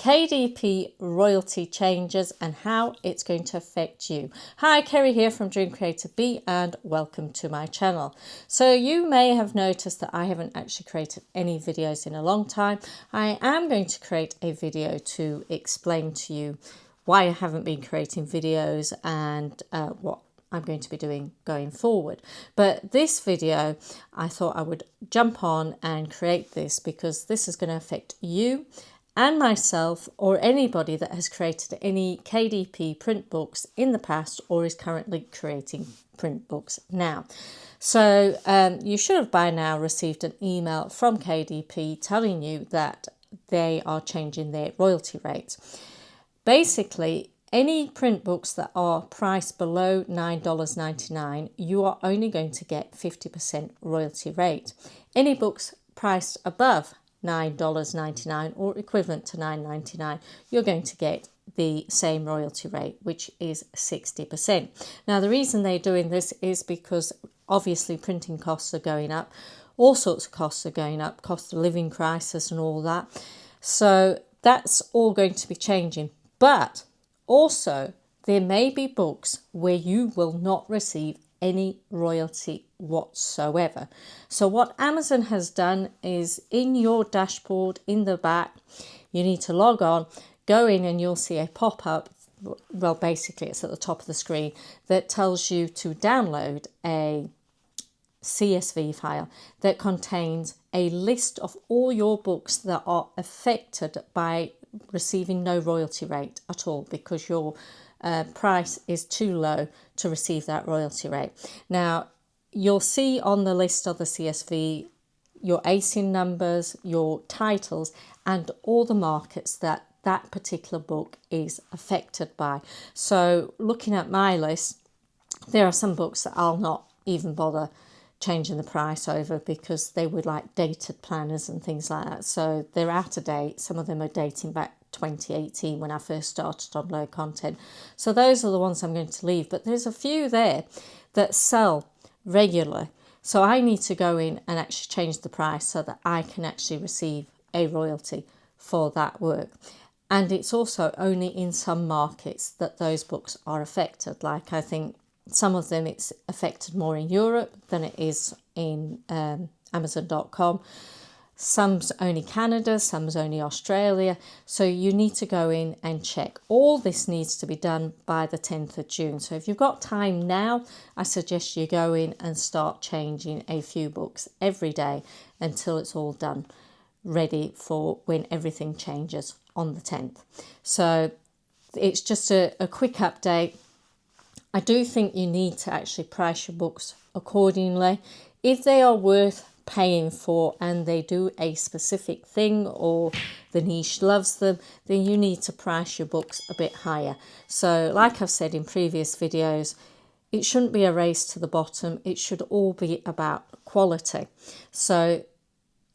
KDP royalty changes and how it's going to affect you. Hi, Kerry here from Dream Creator Bee and welcome to my channel. So you may have noticed that I haven't actually created any videos in a long time. I am going to create a video to explain to you why I haven't been creating videos and what I'm going to be doing going forward. But this video, I thought I would jump on and create this because this is going to affect you and myself or anybody that has created any KDP print books in the past or is currently creating print books now. So you should have by now received an email from KDP telling you that they are changing their royalty rates. Basically, any print books that are priced below $9.99, you are only going to get 50% royalty rate. Any books priced above $9.99 or equivalent to $9.99, you're going to get the same royalty rate, which is 60%. Now, the reason they're doing this is because obviously printing costs are going up, all sorts of costs are going up, cost of living crisis and all that. So that's all going to be changing. But also, there may be books where you will not receive any royalty whatsoever. So what Amazon has done is in your dashboard in the back, you need to log on, go in and you'll see a pop-up. Well, basically it's at the top of the screen that tells you to download a CSV file that contains a list of all your books that are affected by receiving no royalty rate at all because your price is too low to receive that royalty rate. Now, you'll see on the list of the CSV your ASIN numbers, your titles, and all the markets that that particular book is affected by. So looking at my list, there are some books that I'll not even bother changing the price over because they were like dated planners and things like that. So they're out of date. Some of them are dating back 2018 when I first started on low content. So those are the ones I'm going to leave. But there's a few there that sell regularly. So I need to go in and actually change the price so that I can actually receive a royalty for that work. And it's also only in some markets that those books are affected. Like I think some of them it's affected more in Europe than it is in Amazon.com. Some's only Canada, some's only Australia. So you need to go in and check. All this needs to be done by the 10th of June. So if you've got time now, I suggest you go in and start changing a few books every day until it's all done, ready for when everything changes on the 10th. So it's just a quick update. I do think you need to actually price your books accordingly. If they are worth paying for and they do a specific thing or the niche loves them, then you need to price your books a bit higher. So like I've said in previous videos, it shouldn't be a race to the bottom. It should all be about quality. So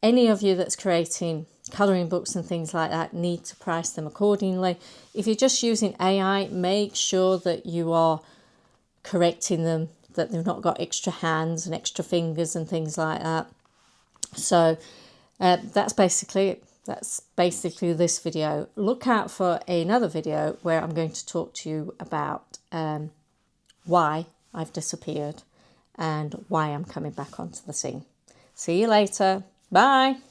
any of you that's creating colouring books and things like that need to price them accordingly. If you're just using AI, make sure that you are correcting them, that they've not got extra hands and extra fingers and things like that. So that's basically it. That's basically this video. Look out for another video where I'm going to talk to you about why I've disappeared and why I'm coming back onto the scene. See you later. Bye.